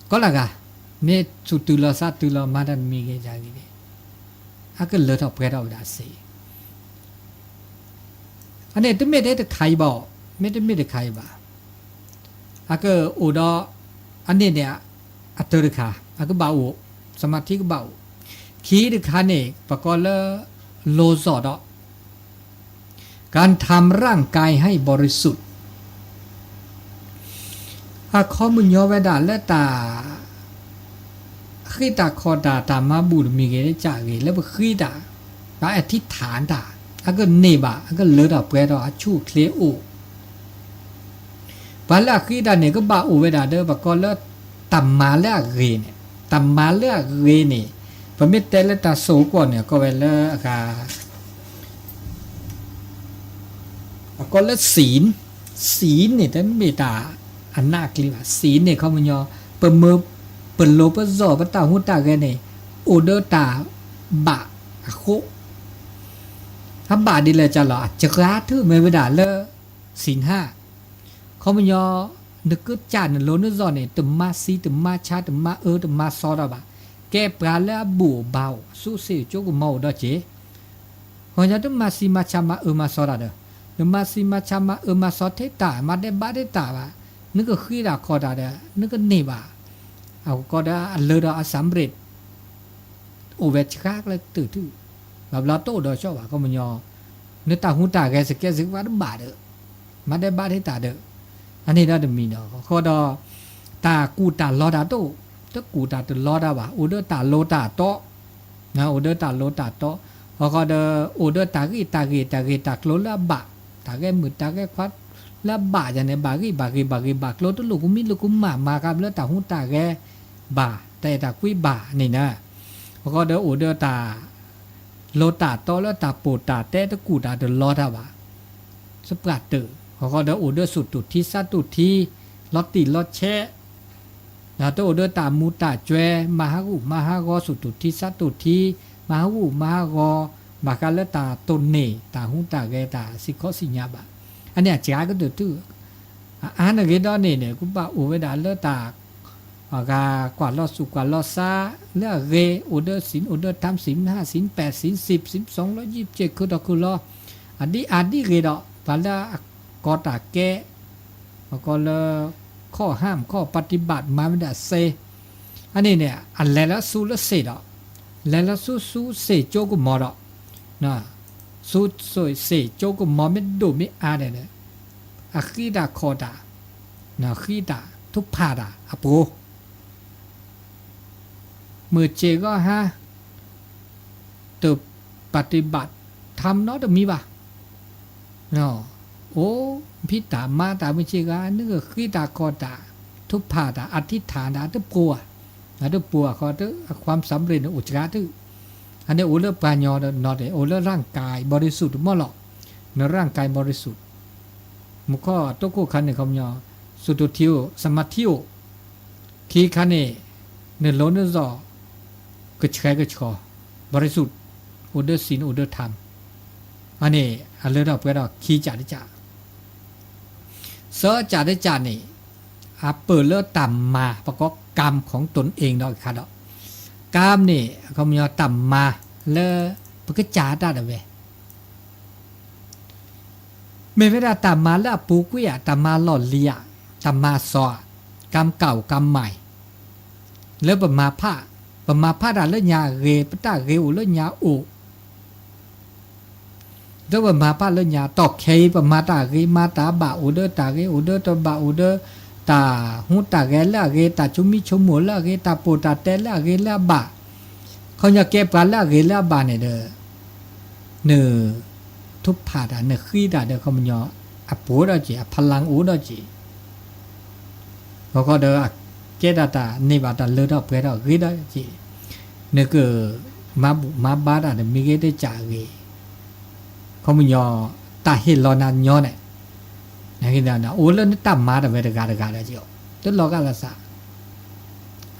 ก็ละกะเมสุตุลาซาตุลามาดันมีเกจากีเนี่ยอาก็เลือดออกไปเราได้สิอันนี้ต้องไม่ได้แต่ใครบอกไม่ได้ใครบ่าอาก็อุดออันนี้เนี่ยอัตตริกาอาก็บ่าวสมาธิก็บ่าวขีดิคาเนี่ยประกอบแล้วโลซอดอการทำร่างกายให้บริสุทธิ์ข้อมุญยอเวดาและตาขี้ตาคอตามาบูดมีเกได้จากเลยแล้วขี้ตาอธิษฐานตาก็เนบะก็เลือดออกไปเราชูเคลียโอปาละขี้ตาเนี่ยก็บ่าโอเวดาเด้อประกอบแล้วตัมมาเลือกเรเนี่ยตัมมาเลือกเรเนี่ยพอไม่แต่ละตาโสก่อนเนี่ยก็เวลก็ละศีลเนี่ยแต่ไม่ตาอันน่ากลัวศีลเนี่ยเขามันยอเปิดมือเปิดโลเปิดจ่อเปิดตาหูตาแกเนี่ยโอเดอร์ตาบะโคถ้าบาดีเลยจะหรอจะกล้าถือไม่ไปด่าเลยศีลห้าเขามันยอนึกก็จานโลนึกจ่อเนี่ยตึมมาซีตึมมาชาตึมมาตึมมาซอดอะแกปลาแล้วบูเบาสู้เสียโจกเมาดอเจเขาจะตึมมาซีมาชามามาซอดอะเด้อตึมมาซีมาชามามาซอดเทตามาได้บาได้ตาบ่านึกก็ขี้ด่าคอด่าเด้อนึกก็เนบ่าเอาก็ได้เลือดเอาสำเร็จโอเวชคากเลยตื่นแบบเราโตดอชอบว่าก็มันยอเนื้อตาหูตาแกสึกว่าบาดเด้อมาได้บาได้ตาเด้ออันนี้ได้มีเนาะข้อดอตากูตาลอดาโตตะกูตาตลอดาบ่าโอเดอตาโลตาโตนะโอเดอตาโลตาโตพอก็เดอโอเดอตากีโลละบะตาแกมือตาแกควัดแล้วบาอย่างเนี่ยบากโลตุลูกมิลูกมาครับแล้วตาหูตาแกบาแต่ตาคุยบานี่นะพอก็เดอโอเดอตาโลตาโตแล้วตาโปตาแต่ตะกูตาเดอลอดาบ่าสปรัดเตอพอก็เดอโอเดอสุดตุที่ซาตุที่ลอตติลอดแช่แล้วโตโอเดอตามูตาแจมาฮากอสุดตุที่ซาตุที่มาฮากอมากันแล้วตาตนเนตาหูตาแกตาสิขอสิญญาบะอันเนี้ยจ้าก็ตื้ออันนั้นก็ได้เนี่ยกูบ่าโอเวดาเลตากว่าลอสุกว่าลอซาเลือเรโอเดอร์ศีลโอเดอร์ทำศีล5ศีล8ศีล10ศีล227คือดอกคือลออันนี้เรดอกปาละกอตาแกก็เลยข้อห้ามข้อปฏิบัติมาไม่ได้เซอันนี้เนี่ยอันแล้วสู้แล้วเสดอกแล้วสู้เสโจกุมอดอกนะสู้สวยเสโจกุมอไม่ดูไม่อาเนี่ยอะคีดาคอดานะคีดาทุพาดาอะโปมือเจก็ฮะตึบปฏิบัติทำเนาะจะมีป่ะเนาะโอ้พิตามาตามือเจก็นึกคีดาคอดาทุพาดาอธิษฐานดาตึบปัวตึบปัวเขาตึความสำเร็จอุจจาระตึอันนี้โอเลปานยอเนาะโอเลร่างกายบริสุทธิ์มั่วหรอกในร่างกายบริสุทธิ์มุขตะโกคันเนี่ยคำยอสุตุทิวสมาธิวขีคันเนี่ย เนล้นเนจอกระแชกระชอบริสุทธิ์อุดเดอร์ศีลอุดเดอร์ธรรมอันนี้อันเลือดออกไปดอกขี้จ่าได้จ่าเสือจ่าได้จ่านี่เปิดเลือดต่ำมาประกอบกรรมของตนเองดอกค่ะดอกกรรมนี่เขามีต่ำมาแล้วมันก็จ่าได้เว้ยไม่เวลาต่ำมาแล้วปูกุ้ยต่ำมาหล่อเลียต่ำมาซอกรรมเก่ากรรมใหม่แล้วประมาผ้าด่าเลือดยาเรปตาเรวเลือดยาอุแล้วประมาผ้าเลือดยาตอกเคประมาตาเรมาตาบาอุเดอตาเรอุเดอตบาอุเดอตาหูตาเรละเรตาชุมิชมัวละเรตาโปตาเตละเรละบาเขาอยากแก้ปลาละเรละบาเนี่ยเด้อเนื้อทุบผาดาเนื้อขี้ดาเด้อเขามันยอปูดอจีพลังอูดอจีเขาก็เด้อเจดาตานี่บาตาเลือดออกไปดอกขี้ดอจีเนื้อคือมาบาดาเด้อมีเกได้จ่าเกเขามันยอตาเห็นรอนานยอเนี่ยนะคิดนะโอ้แล้วนี่ตั้มมาแต่เวลากาได้จีอ๋อตัวล็อกอะไรซะ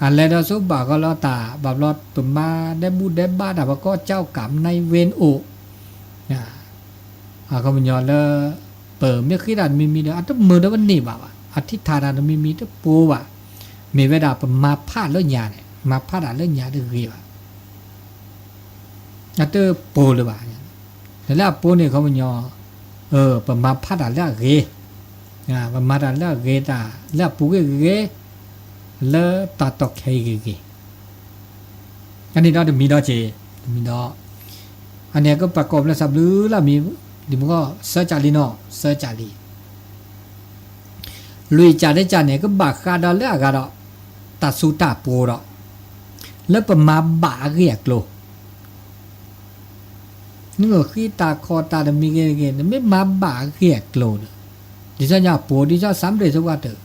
อันแล้วเราสุบะก็ล้อตาแบบล้อตุ่มมาได้บูได้บ้าแต่ว่าก็เจ้ากรรมในเวรโอนะเขามันยอแล้วเปิดไม่คิดอันมีเด้ออันต้องมือเด้อวันนี้บ่าวอธิษฐานอันมีเด้อปูว่ะมีเวลาประมาพาดเรื่องยาเนี่ยมาพาดเรื่องยาเด้อเกี่ยวอันเด้อปูเลยบ่ะแล้วปูเนี่ยเขามันยอประมาพาดเรื่องเกี่ยวประมาเรื่องเกี่ยวตาแล้วปูเกี่ยวแล้วตัดตอกใครเกี่ยวอันนี้เราจะมีดอเจมีดออันนี้ก็ประกอบแล้วสับลือแล้วมีดิมันก็เสือจ่าลีเนาะเสือจ่าลีลุยจ่าได้จ่าเนี่ยก็บากคาดอเลือกกันดอกตัดสูตาปูดอกแล้วประมาบาเรียกโลนี่ก็ขี้ตาคอตาดมีเกณฑ์ไม่มาบาเรียกโลดิฉันอยากปูดิฉันสำเร็จสักวันเถอะ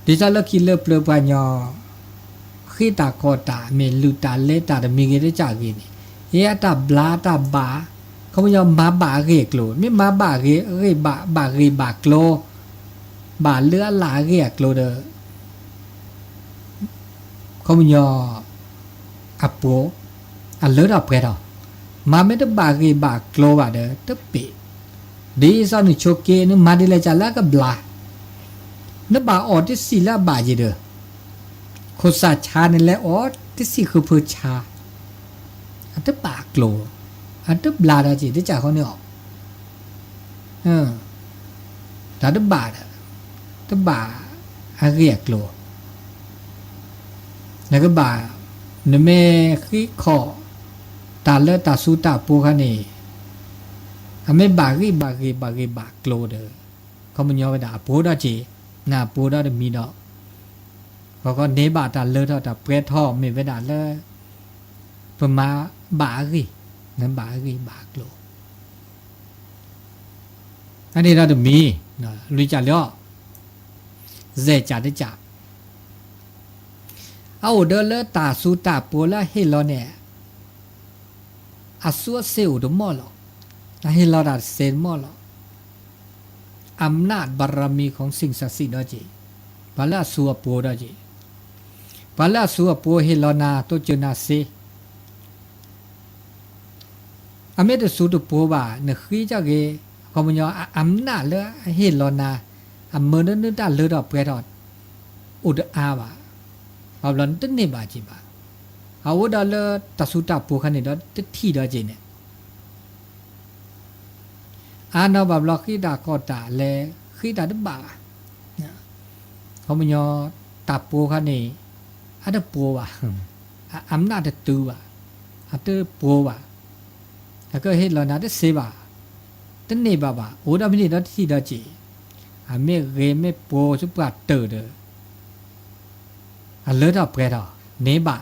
ดิฉันเลิกคิดเลิกเปลือยปัญญาขี้ตาคอตาเมลูตาเลตาดมีเกณฑ์ได้จ่ากินเฮียตาบลาตาบาเขาไม่ยอมมาบาเรียกโลไม่มาบาเรียบาเรียบากโลบาเลือหลาเรียกโลเดอเขาไม่ยอมอัปโปอันเลือดออกไปดอกมาไม่ได้บาเรียบากโลบาเดอตึ๊บปีดีสอนโชเกนึมาดีเลยจ้าแล้วก็บลาเนื้อบาออดที่สี่ละบาจีเดอโคซาชานี่แหละออดที่สี่คือเพื่อชาอันตึ๊บบากโลอันตึ๊บบลาดาจีที่จ่าเขาเนี่ยออกแต่ตึ๊บบาดตึ๊บบาอาเรียกโลแล้วก็บาเนื้อแม่ขี้คอตาเลือดตาสูตาปูคันนี่อเมบากีบากโลเดอเขามันยอไปด่าปูดาจีน่าปูดาเดมีดอกเขาก็เนบาตาเลือดตาเปรตท่อไม่ไปด่าเลยเพิ่มมาบากีนั้นบากีบากโลอันนี้เราจะมีนะลุยจ่าเลี้ยเจจ่าได้จ่าเอาเดอเลตาสูตาปูละให้เราเนี่ยอาสัวเซลดมอลให้เราได้เซนมอลอำนาจบารมีของสิ่งศักดิ์สิทธิ์ดอจีบาลาสัวปูดอจีบาลาสัวปูให้เรานาตัวเจนาเซอเมตสูตปูบ่าเนี่ยขี้เจ้าเกเขามันยออำนาจเลยให้เรานาอำเมืองนั้นได้เลือดออกไปดอดอุดอาบ่าเอาหลังตึ้งนี่บ่าจีบ่าเอาว่าดอลตัดสุตาปูคันนี้ดอตึ้งที่ดอจีเนี่ยอันนั้นแบบเราขี้ด่าก็ด่าเลยขี้ด่าดึบบ่าเขาไม่ยอตับปูคันนี้อันนั้นปูว่ะอำนาจตัวว่ะอันนั้นปูว่ะแล้วก็เห็นเราหน้าได้เสียบ่าตั้งนี่บ่าโอ้ดามินี่ดอที่ดอจีอันไม่เกไม่ปูชุบกัดเตอเด้ออันเลือดออกไปดอเนบ่า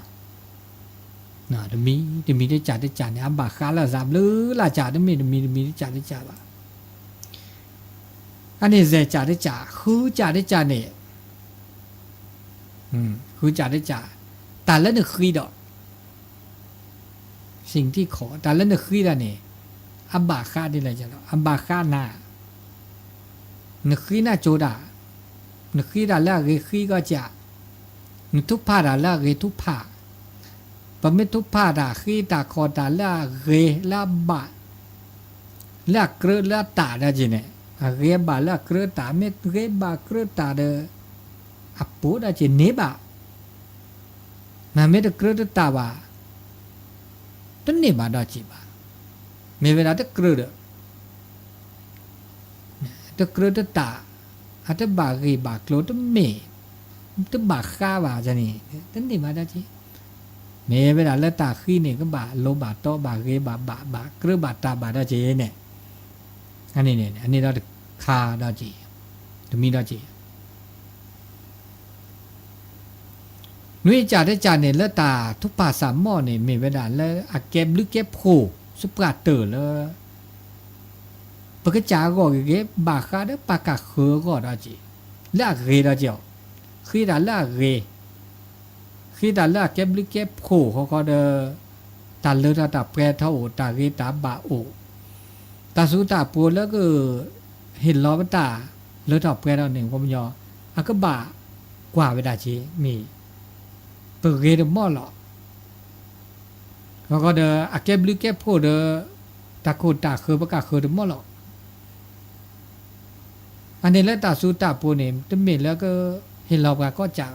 น่ะเดี๋ยวมีได้จ่าเนี่ยอันบ่าขาละสามหรือละจ่าเดี๋ยวมีได้จ่าบ่าอันนี้เจจ่าได้จ่าคือจ่าได้จ่าเนี่ยคือจ่าได้จ่าแต่แล้วเนี่ยคือดอกสิ่งที่ขอแต่แล้วเนี่ยคืออะไรเนี่ยอับบาค่าได้เลยจ้ะอับบาค่าหน้าเนี่ยคือหน้าโจดาเนี่ยคือดาแล้วคือก็จ่า ทุพพาดาละเรทุพพาปะเมทุพพาดาขีตาคอตาละเรละบะละเกรละตาดาจิเนี่ยเรบะละเกรตาเมเรบะเกรตาเดอปูดาจิเนบะมาเมตเกรตาบะตนเนบะดาจิบะเมเวลาตะเกรตะเกรตตาอะตะบะเรบะโกรตเมตะบะคาบะจะนี่ตนเนบะดาจิเมเวลาละตาขีเนี่ยก็บะโลบะโตบะเรบะบะบะเกรบะตาบะดาจิเนี่ยอันนี้เนี่ยอันนี้เราคาดาจิตมีดาจินุ้ยจ่าได้จ่าเนี่ยละตาทุกภาษาหม้อเนี่ยเมเวลาละอะเก็บหรือเก็บโคสุปราเตอร์ละปะกะจาก็เก็บบาคาเดปากะเขอก็ดาจิละเรดาจิขีดาละเรขีดาละเก็บหรือเก็บโคเขาก็เดตาเลตาตาแปรเท่าตาเรตาบาโอตาสุตาปูแล้วก็เห็นล้อตาเลตาแปรเราหนึ่งผมยออะก็บากว่าเวลาจิมีเปิดเกดมอลแล้วก็เดอะเก็บหรือเก็บโคเดตาโคตาเขอปะกะเขอเดมอลอันนี้แล้วตาสุตาปูเนี่ยตะเมแล้วก็เห็นล้อปะก็จ่า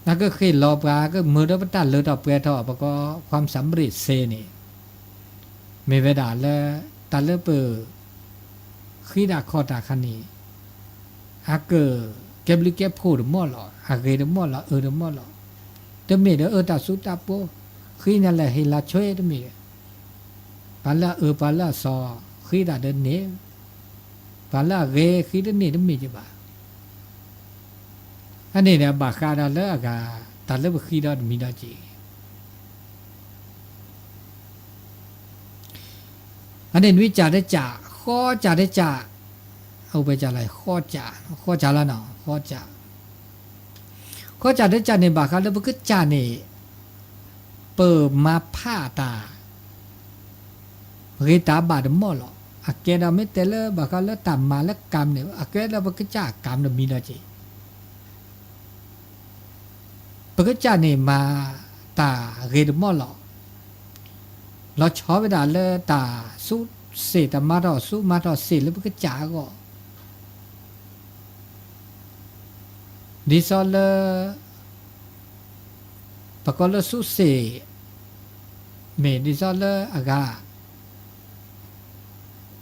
แล้วก็เคยรอปลาก็มือรับตันเลยต่อเปรียทอปก็ความสำเร็จเซนี่ไม่เวดาแล้วตันเลเปอร์ขีดาคอตาคันนี้อาเกอเก็บลิเก็บพูดมอหรออาเกดมอหรอเดมอหรอตะเมเดตาสุตาโปขีนั่นแหละให้ละช่วยตะเมปาละปาละซอขีดาเดเนปาละเกขีดเนตะเมจิบาอันนี้เนี่ยบาคาดาเลกาตาเลบขีดามีดาจีอันนี้วิจารได้จ่าข้อจ่าได้จ่าเอาไปจ่าอะไรข้อจ่าละเนาะข้อจ่าได้จ่าในบาคาเลบก็จ่าเนี่ยเปิดมาผ้าตาเรตาบาดมอลอะเกดาไม่เตเลบาคาเลตามมาและกรรมเนี่ยอะเกดาบก็จ่ากรรมมีดาจีปกติเนี่ยมาตาเรดมอลเราชอบเวลาเลยตาสู้เสตมาต่อสู้มาต่อเสแล้วปกติก็ดิซอลปกติสู้เสเมดิซอลอากา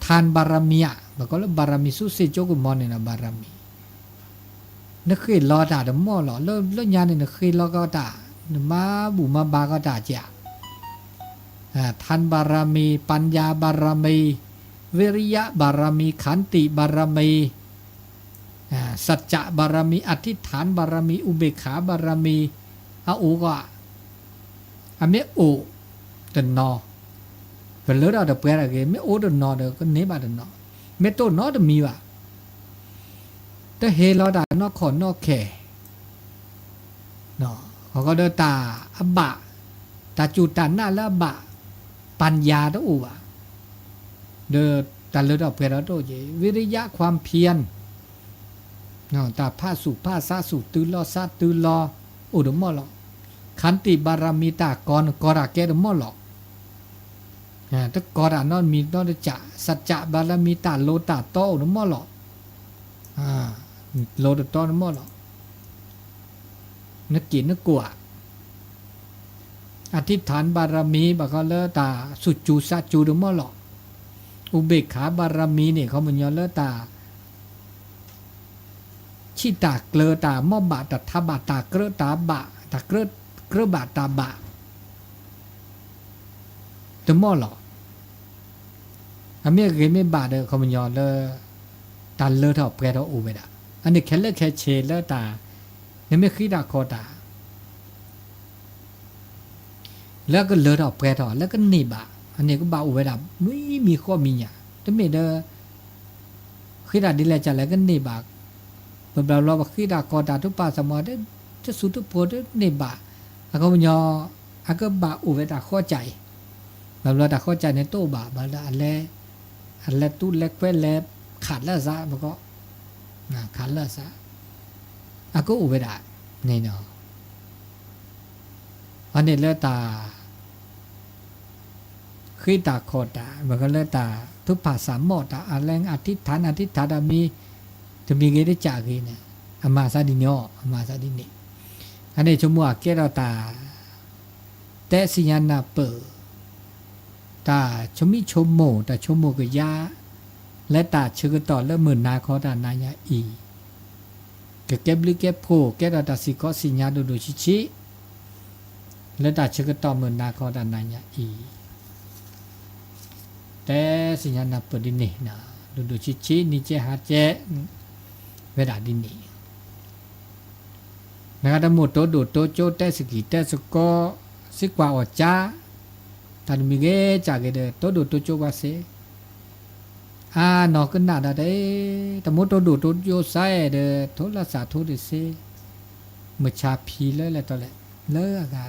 ทานบารมีอะปกติบารมีสู้เสโจกุมอนเนี่ยนะบารมีนึกเคยรอตาเดมอหรอเลิกยาเนี่ยนึกเคยรอก็ตามาบุมาบาก็ตาจ่าทันบารมีปัญญาบารมีวิริยะบารมีขันติบารมีสัจจะบารมีอธิษฐานบารมีอุเบกขาบารมีอาอูก็อเมโอเดนอเป็นเลือดเอาเดเปรอะเกเมโอเดนอเดก็เนบาเดนอเมโตนอเดมีว่ะแต่เฮลอดานอกขอนอกแข่เนาะเขาก็เดินตาอบะตาจุตาหน้าละบะปัญญาตัวอ่ะเดินตาเลือดออกไปแล้วตัวเจวิริยะความเพียรเนาะตาผ้าสุผ้าซาสุตื่นรอซาตื่นรออุดมอหรอขันติบารมีตากรกราแกดมอหรอถ้ากรานอนมีนอนจะสัจจะบารมีตาโลตาโตอุดมอหรอโลดตอนมอหรอนึกกินนึกกลัวอธิษฐานบารมีบากเลตาสุจูสัจูดมอหรออุเบกขาบารมีเนี่ยเขามันยอเลตาชิตาเกลตามอบาตทบาตาเกลตาบะตาเกลบาตาบะตมอหรออเมริกาไม่บาเดอเขามันยอเลตาเลเท่าเปรตเอาอูไปด่าอันนี้แค่เลิกแค่เชลเลตาเนี่ยไม่คิดด่าคอตาแล้วก็เลเท่าเปรตเอาแล้วก็หนีบะอันนี้ก็บาอูไปด่าไม่มีข้อมีอย่างแต่ไม่เดอคิดด่าดีเลยจัดแล้วก็หนีบะแบบเราคิดด่าคอตาทุกป่าสมอได้จะสุดทุกโพดหนีบะเขามันยอก็บาอูไปด่าข้อใจแบบเราด่าข้อใจในโต๊ะบาบาละอันแรกตู้แรกแควแรกขาดแล้วซะมันก็ขาดแล้วซะ อากูอุเวดานี่เนาะอันนี้เลตาขีตาโคตามันก็เลตาทุกภาษาหมดตาอแรงอธิษฐานมีจะมีเกได้จากีเนี่ยอามาซาดิโนอามาซาดินี่อันนี้ชมัวเกเราตาแต่สิญาณเปอตาชมิชมโมตาชมโมกยาและตาชึกต่อและหมื่นนาคอตานายาอีเก็บลึกเก็บโพเก็บตาสิกอสิญาดูชิและตาชึกต่อหมื่นนาคอตานายาอีแต่สิญาณเปอดินี่นะดูชินี่เจหาเจเวดาดินี่นะครับหมดโตดูโตโจแต่สกิแต่สกอสิกว่าอจ้าตอนมีเกจากเดโตดูโตโจว่าเสนอกันหน้าได้แต่หมดโตดูโตโจไซเดโทรศัพท์โทรเสมชาพีเลยแหละตอนแหละเลิกอะ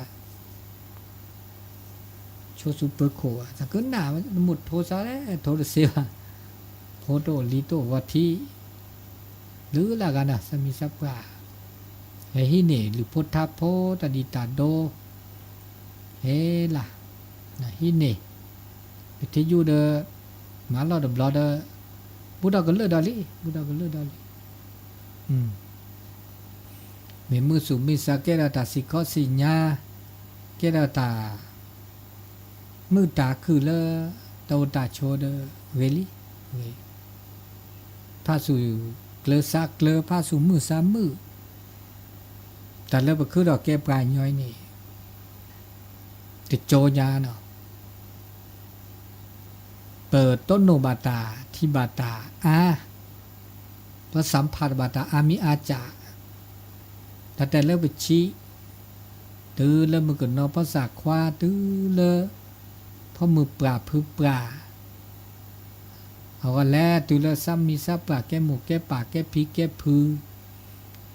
โชซูเปอร์โคอ่ะแต่กันหน้ามันหมดโทรศัพท์แล้วโทรเสว่าโพโตลิโตวัตถีหรือละกันนะสมิสัพพะเฮหิเนหรือพุทธโพตดิตาโดเฮล่ะนะหิเนไปที่อยู่เดมาลอดบลอดบุดาก็เลิศดอลี่เมมือสุมิสาเกราตาสิกอสิญาเกราตามือตาคือเลตาตาโชเดเวลิพาสู่เกลือซาเกลือพาสู่มือสามมือแต่แล้วก็คือดอกแก้ปลายย้อยนี่ติดโจยาเนาะเปิดต้นโนบาตาที่บาตาพระสัมผัสบาตาอามิอาจาแต่แล้วไปชี้ตื้อแล้วมือก็นอภาษาควาตื้อเลยเพราะมือปราพื้ปลาเอาก็แล้วตื้อแล้วซ้ำมีซับปลาแก้หมูแก้ปากแก้พีแก้พือ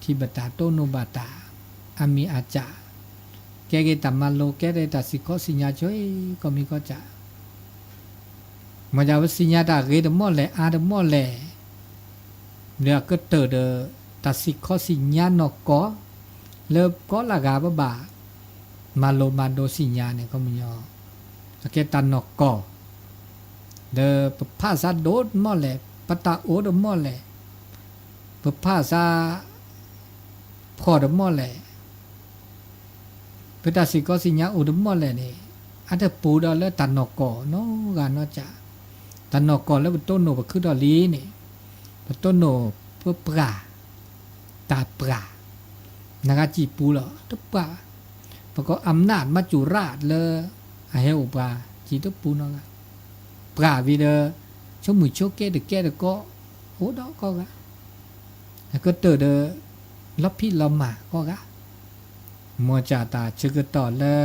ที่บาตาต้นโนบาตาอามิอาจาแกตามาโลแกได้ตัดสิกอสิญญาช่วยก็มีก็จะมาจากสิญญาตาเกดมอแลอาดมอแลเดี๋ยวก็เตอเดตัดสิกอสิญญานอกก็เลิบก็ละกาบะมาโลมาโดสิญญาเนี่ยก็มีอ๋อแกตันนอกก็เดภาษาโดดมอแลปตาโอดมอแลภาษาพอดมอแลเปตาสิกอสิญญาอุดมอแลนี่อันเดปูดอแล้วตันนอกก็เนาะกานอจะตันนอกก็แล้วต้นโนก็คือดอลีนี่ต้นโนเพื่อปลาตาปลานากาจิปูเหรอตปลาเพราะก็อำนาจมัจจุราชเลยอาเฮอุปาจิตปูนอกปลาวิเดชมือโชเกเดแกเดก็โอ้ดอกก็กะแล้วก็เตอเดลับพี่ลำมาก็กะมัวจ่าตาชึกต่อเลย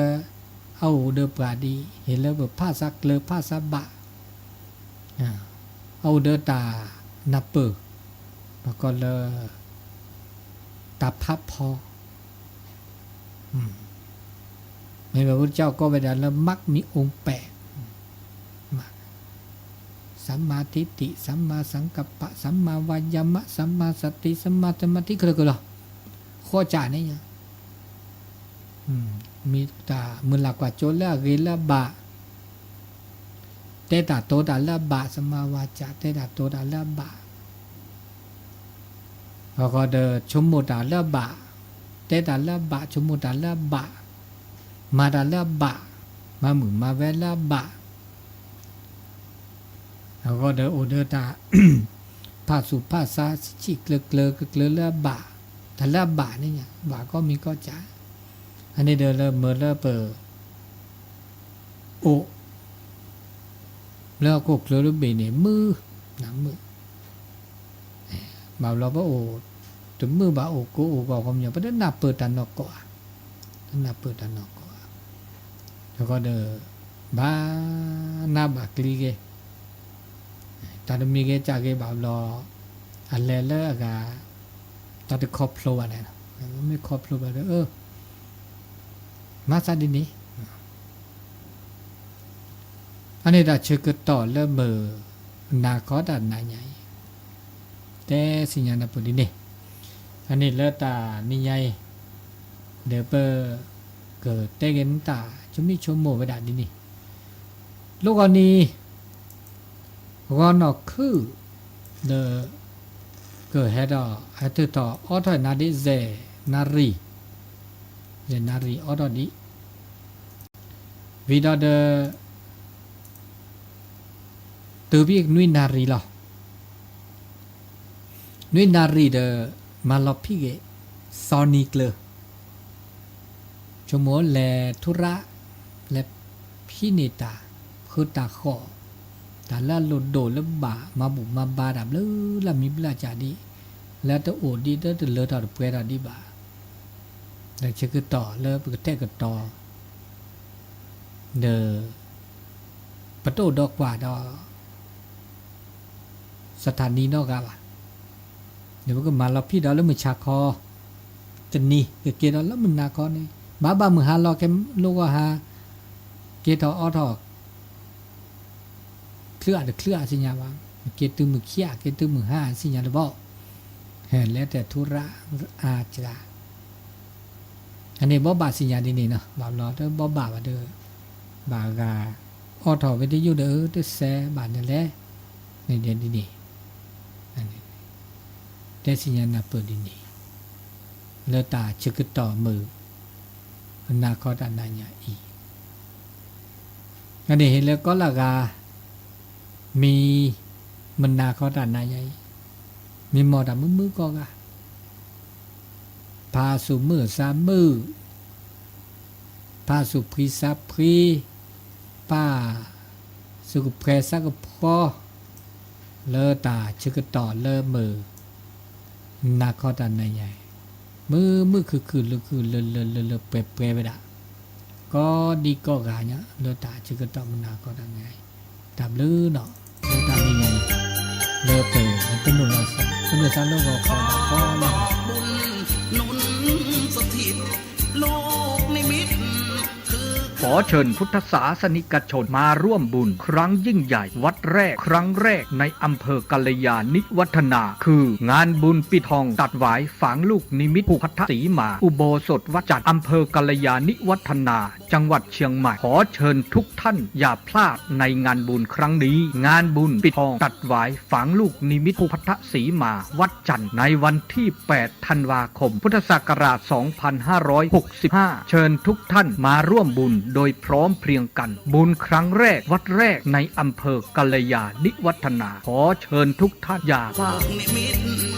เอาเดปลาดีเห็นแล้วแบบผ้าซักเลยผ้าซับบะเอาเดตานับเปิดแล้วก็เลยตาพับพอในพระพุทธเจ้าก็ไปดันแล้วมักมีองค์แปดสัมมาทิฏฐิสัมมาสังกัปปะสัมมาวายามะสัมมาสติสัมมาสมาธิคืออะไรข้อจ่านี่เนี่ยมีตามือหลักกว่าโจละเกละบะเตตาโตตาละบะสัมมาวาจาเตตาโตตาละบะแล้วก็เดชมโมตาละบะเตตาละบะชมโมตาละบะมาตาละบะมาหมึงมาแวละบะแล้วก็เดโอเดตาภาสุภาษาชิเกลละบะตาละบะนี่เนี่ยบะก็มีก็จ่าอันนี้เดินเริ่มเมื่อเริ่มเปิดโอแล้วก็เคลื่อนไปเนี่ยมือหนังมือบ่าวเราก็โอถึงมือบ่าวโอก็โอบอกความอย่างเพราะนั้นนับเปิดตันนอกก่อนนับเปิดตันนอกก่อนแล้วก็เดินบ้านับบักลีเกตอนมีเกจากเกบ่าวเราอะไรเลิกอะตอนที่ครอบครัวเนี่ยไม่ครอบครัวเลยมาซาดินี้อันนี้เราเชื่อต่อเริ่มเบอนาคอดันนายใหญ่แต่สิญญาณปุริเน อันนี้เลตานี่ไงเดี๋ยวเปเกิดเตเกนตาชุมิชมโมไปดาดินี่ลูกอันนี้ก็นอกคือเดเกิดให้ดอให้ตัวต่อออทนาดิเซนารีเจนารีออทอดิวิดาเดตัวพี่นุยนารีหรอนุยนารีเดมาลอพี่เกซอนิกเลชโมแลธุระและพี่เนตาคือตาขอแต่ละหลุดโดดแล้วบ่ามาบุมาบาดับเลยละมีบลาจาดีแล้วตัวโอดีตัวเลอต่อเปรตดีบ่าแล้วเชื่อต่อเลอไปกระแทกต่อเดอประตูดอกกว่าดอสถานีนอกอะเดี๋ยวมันก็มาเราพี่ดอแล้วมือชาคอจะนี่เกดอแล้วมันนาคอนี่บ้ามือหาลอแกลูกว่าหาเกดออทอเคลื่อนเคลื่อนสิญาวังเกดตื้อมือเขี้ยเกดตื้อมือห้าสิญาหรือเปล่าเห็นแล้วแต่ธุระอาจจะอันนี้บ่บาสิญาดีนี่เนาะบาลอเด้อบ่บาเด้อบากาออทอวิทยุเด้อตื้อแซบาดนี่แหละนี่เดี๋ยวนี่อันนี้แต่สิญาณเปิดดีนี่เลตาชึกต่อมือนาคอดานาญาอีอันนี้เห็นแล้วก็ละกามีมันนาคอดานาญามีหมอดมือก็กะพาสุมือสามมือพาสุพรีสาพรีป้าสุกเพรสักพอเลตาชึกต่อเลมือนาคอดานาญามือคือเลเปรไปด่ะก็ดีก็กาเนี่ยเลตาชึกต่อมันนาคอดานาญาตามลือเนาะเลตานี่ไงเลเปรเป็นหนุ่มเราเป็นหนุ่มสาวโลกก็เลย บุญหนุนสถิตลูกนิมิตคือ ขอเชิญพุทธศาสนิกชนมาร่วมบุญครั้งยิ่งใหญ่วัดแรกครั้งแรกในอำเภอกัลยาณิวัฒนา คืองานบุญปิดทองตัดหวายฝังลูกนิมิตภูพัทธสีมาอุโบสถวัดจัดอำเภอกัลยาณิวัฒนาจังหวัดเชียงใหม่ขอเชิญทุกท่านอย่าพลาดในงานบุญครั้งนี้งานบุญปิดทองตัดหวายฝังลูกนิมิตภูพัทธสีมาวัดจันทร์ในวันที่ 8 ธันวาคม พุทธศักราช 2565 เชิญทุกท่านมาร่วมบุญโดยพร้อมเพรียงกันบุญครั้งแรกวัดแรกในอำเภอกัลยาณิวัฒนาขอเชิญทุกท่านอย่าพลาด นิมิต